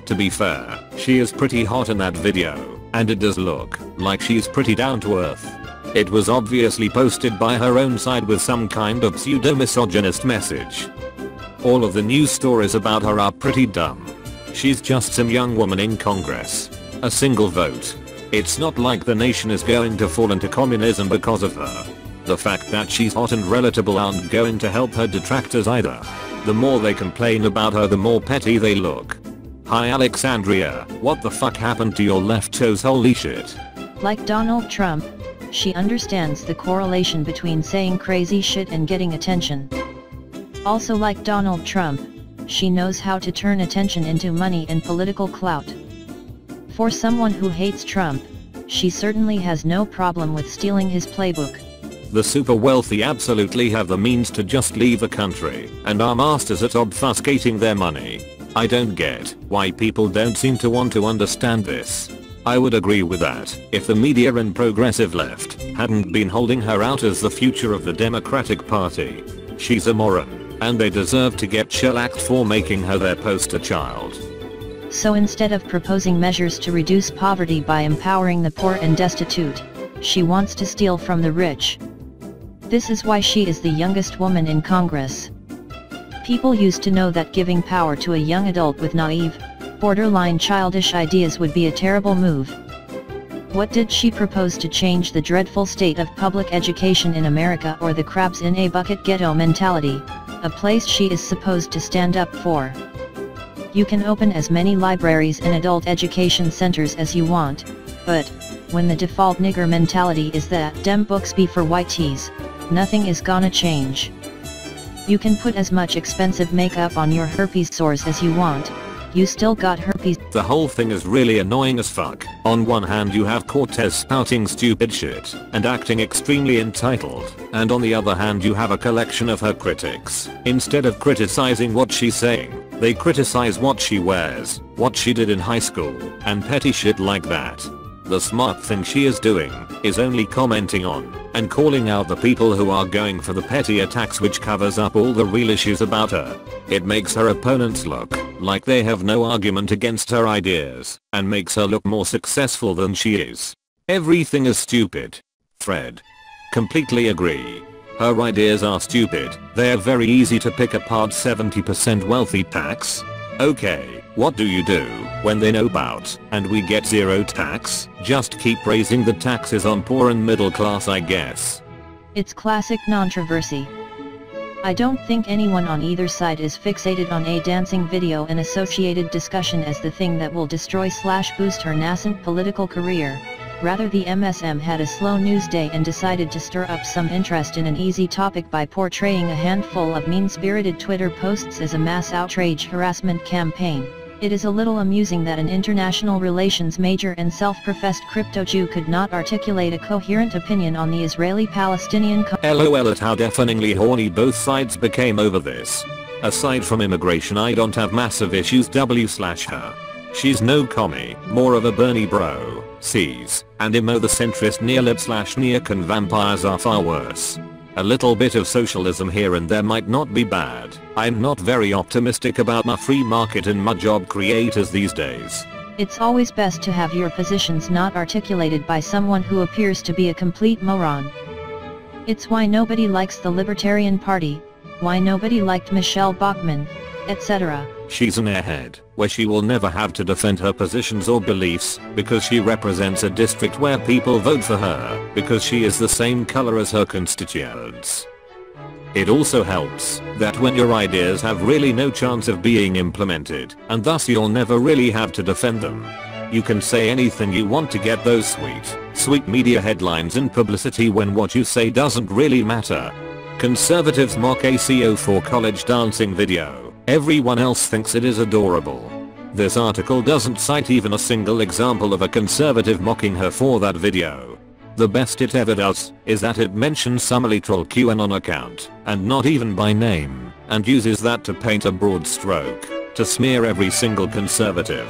To be fair, she is pretty hot in that video, and it does look like she's pretty down to earth. It was obviously posted by her own side with some kind of pseudo-misogynist message. All of the news stories about her are pretty dumb. She's just some young woman in Congress. A single vote. It's not like the nation is going to fall into communism because of her. The fact that she's hot and relatable aren't going to help her detractors either. The more they complain about her, the more petty they look. Hi Alexandria, what the fuck happened to your left toes? Holy shit. Like Donald Trump, she understands the correlation between saying crazy shit and getting attention. Also like Donald Trump, she knows how to turn attention into money and political clout. For someone who hates Trump, she certainly has no problem with stealing his playbook. The super wealthy absolutely have the means to just leave the country and are masters at obfuscating their money. I don't get why people don't seem to want to understand this. I would agree with that if the media and progressive left hadn't been holding her out as the future of the Democratic Party. She's a moron, and they deserve to get shellacked for making her their poster child. So instead of proposing measures to reduce poverty by empowering the poor and destitute, she wants to steal from the rich. This is why she is the youngest woman in Congress. People used to know that giving power to a young adult with naive, borderline childish ideas would be a terrible move. What did she propose to change the dreadful state of public education in America or the crabs in a bucket ghetto mentality, a place she is supposed to stand up for? You can open as many libraries and adult education centers as you want, but when the default nigger mentality is that dem books be for whiteys, nothing is gonna change. You can put as much expensive makeup on your herpes sores as you want, you still got herpes. The whole thing is really annoying as fuck. On one hand you have Cortez spouting stupid shit and acting extremely entitled, and on the other hand you have a collection of her critics. Instead of criticizing what she's saying, they criticize what she wears, what she did in high school, and petty shit like that. The smart thing she is doing is only commenting on and calling out the people who are going for the petty attacks, which covers up all the real issues about her. It makes her opponents look like they have no argument against her ideas and makes her look more successful than she is. Everything is stupid. Fred. Completely agree. Her ideas are stupid. They are very easy to pick apart. 70% wealthy tax. Okay, what do you do when they know about and we get zero tax? Just keep raising the taxes on poor and middle class, I guess. It's classic controversy. I don't think anyone on either side is fixated on a dancing video and associated discussion as the thing that will destroy/boost her nascent political career. Rather, the MSM had a slow news day and decided to stir up some interest in an easy topic by portraying a handful of mean-spirited Twitter posts as a mass outrage harassment campaign. It is a little amusing that an international relations major and self-professed crypto Jew could not articulate a coherent opinion on the Israeli-Palestinian LOL at how deafeningly horny both sides became over this. Aside from immigration, I don't have massive issues w/her. She's no commie, more of a Bernie bro, sees, and Imo the centrist neolib/neocon vampires are far worse. A little bit of socialism here and there might not be bad. I'm not very optimistic about my free market and my job creators these days. It's always best to have your positions not articulated by someone who appears to be a complete moron. It's why nobody likes the Libertarian Party, why nobody liked Michelle Bachmann, etc. She's an airhead, where she will never have to defend her positions or beliefs, because she represents a district where people vote for her, because she is the same color as her constituents. It also helps that when your ideas have really no chance of being implemented, and thus you'll never really have to defend them. You can say anything you want to get those sweet media headlines and publicity when what you say doesn't really matter. Conservatives mock ACO for college dancing video. Everyone else thinks it is adorable. This article doesn't cite even a single example of a conservative mocking her for that video. The best it ever does is that it mentions some literal QAnon account, and not even by name, and uses that to paint a broad stroke, to smear every single conservative.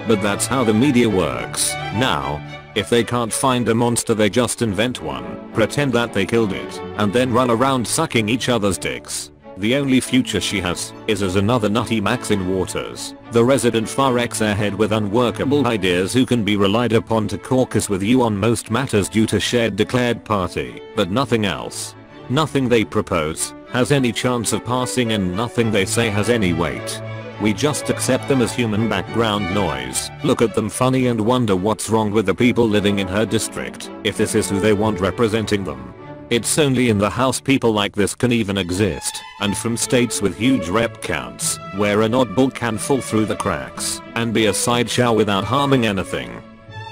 But that's how the media works. Now, if they can't find a monster, they just invent one, pretend that they killed it, and then run around sucking each other's dicks. The only future she has is as another nutty Maxine Waters, the resident far-ex airhead with unworkable ideas who can be relied upon to caucus with you on most matters due to shared declared party, but nothing else. Nothing they propose has any chance of passing and nothing they say has any weight. We just accept them as human background noise, look at them funny and wonder what's wrong with the people living in her district, if this is who they want representing them. It's only in the House people like this can even exist, and from states with huge rep counts, where an oddball can fall through the cracks and be a sideshow without harming anything.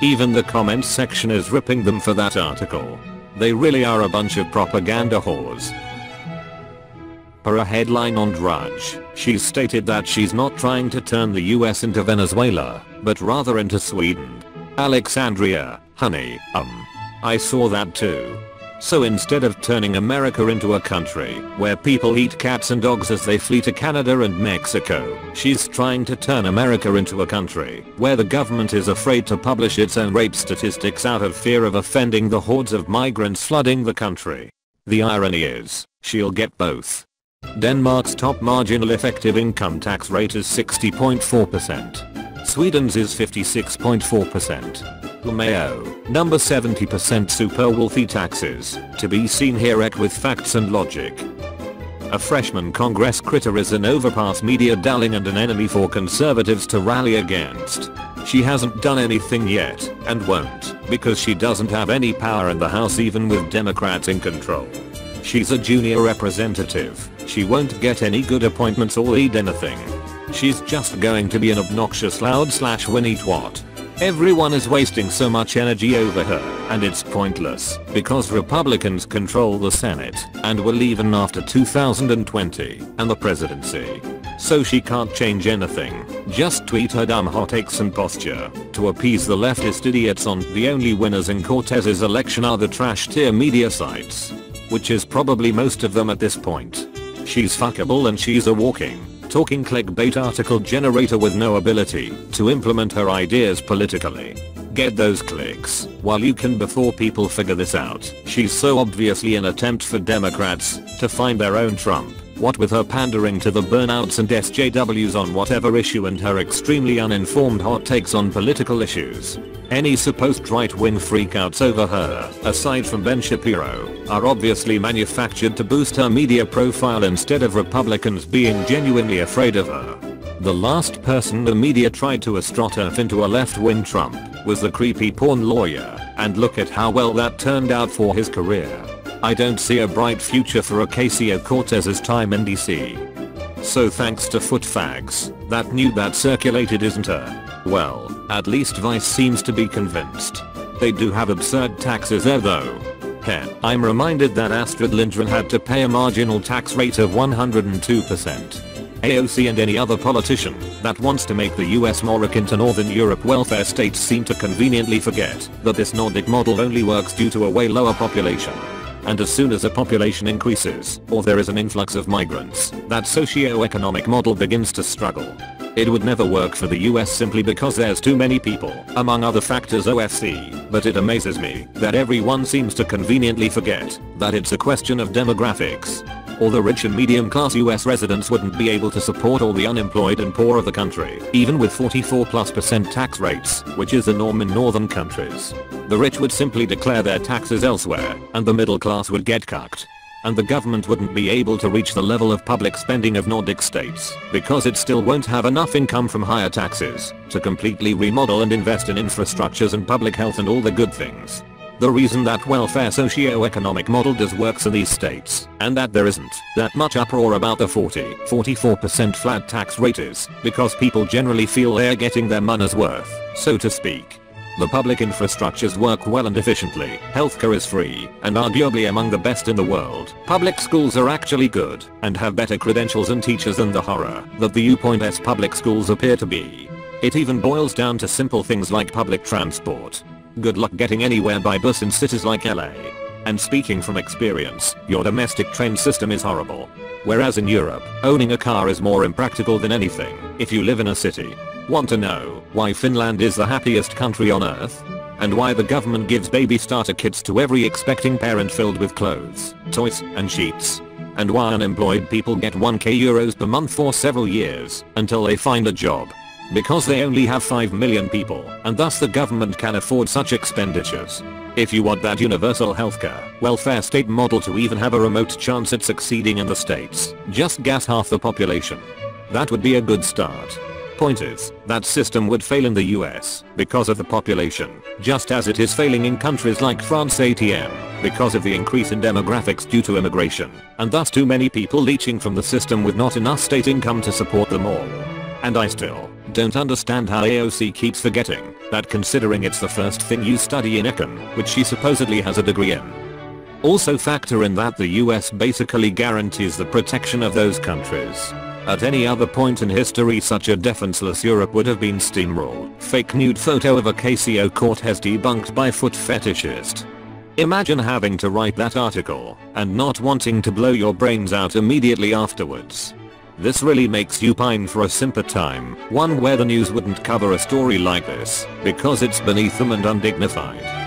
Even the comments section is ripping them for that article. They really are a bunch of propaganda whores. Per a headline on Drudge, she's stated that she's not trying to turn the US into Venezuela, but rather into Sweden. Alexandria, honey, I saw that too. So instead of turning America into a country where people eat cats and dogs as they flee to Canada and Mexico, she's trying to turn America into a country where the government is afraid to publish its own rape statistics out of fear of offending the hordes of migrants flooding the country. The irony is, she'll get both. Denmark's top marginal effective income tax rate is 60.4%. Sweden's is 56.4%. Mayo, number 70% super wealthy taxes, to be seen here with facts and logic. A freshman Congress critter is an overpass media darling and an enemy for conservatives to rally against. She hasn't done anything yet, and won't, because she doesn't have any power in the House even with Democrats in control. She's a junior representative, she won't get any good appointments or lead anything. She's just going to be an obnoxious loud/Winnie twat. Everyone is wasting so much energy over her, and it's pointless, because Republicans control the Senate, and will even after 2020, and the presidency. So she can't change anything, just tweet her dumb hot takes and posture, to appease the leftist idiots on the only winners in Cortez's election are the trash tier media sites. Which is probably most of them at this point. She's fuckable and she's a walking, talking clickbait article generator with no ability to implement her ideas politically. Get those clicks while you can before people figure this out. She's so obviously an attempt for Democrats to find their own Trump, what with her pandering to the burnouts and SJWs on whatever issue and her extremely uninformed hot takes on political issues. Any supposed right-wing freakouts over her, aside from Ben Shapiro, are obviously manufactured to boost her media profile instead of Republicans being genuinely afraid of her. The last person the media tried to astroturf into a left-wing Trump was the creepy porn lawyer, and look at how well that turned out for his career. I don't see a bright future for Ocasio-Cortez's time in DC. So thanks to footfags that nude that circulated isn't her. Well, at least Vice seems to be convinced. They do have absurd taxes there though. Heh, I'm reminded that Astrid Lindgren had to pay a marginal tax rate of 102%. AOC and any other politician that wants to make the US more akin to Northern Europe welfare states seem to conveniently forget that this Nordic model only works due to a way lower population. And as soon as a population increases, or there is an influx of migrants, that socio-economic model begins to struggle. It would never work for the US simply because there's too many people, among other factors OFC, but it amazes me that everyone seems to conveniently forget that it's a question of demographics. Or the rich and medium class US residents wouldn't be able to support all the unemployed and poor of the country, even with 44+% tax rates, which is the norm in northern countries. The rich would simply declare their taxes elsewhere, and the middle class would get cucked. And the government wouldn't be able to reach the level of public spending of Nordic states, because it still won't have enough income from higher taxes to completely remodel and invest in infrastructures and public health and all the good things. The reason that welfare socio-economic model does works in these states, and that there isn't that much uproar about the 44% flat tax rate is because people generally feel they're getting their money's worth, so to speak. The public infrastructures work well and efficiently, healthcare is free, and arguably among the best in the world. Public schools are actually good, and have better credentials and teachers than the horror that the U.S. public schools appear to be. It even boils down to simple things like public transport. Good luck getting anywhere by bus in cities like LA. And speaking from experience, your domestic train system is horrible. Whereas in Europe, owning a car is more impractical than anything, if you live in a city. Want to know why Finland is the happiest country on earth? And why the government gives baby starter kits to every expecting parent filled with clothes, toys, and sheets? and why unemployed people get 1k euros per month for several years until they find a job. Because they only have 5 million people, and thus the government can afford such expenditures. If you want that universal healthcare, welfare state model to even have a remote chance at succeeding in the States, just gas half the population. That would be a good start. Point is, that system would fail in the US because of the population, just as it is failing in countries like France ATM because of the increase in demographics due to immigration, and thus too many people leeching from the system with not enough state income to support them all. And I still don't understand how AOC keeps forgetting that, considering it's the first thing you study in econ, which she supposedly has a degree in. Also factor in that the US basically guarantees the protection of those countries. At any other point in history, such a defenseless Europe would have been steamrolled. Fake nude photo of Ocasio-Cortez debunked by foot fetishist. Imagine having to write that article and not wanting to blow your brains out immediately afterwards. This really makes you pine for a simpler time, one where the news wouldn't cover a story like this, because it's beneath them and undignified.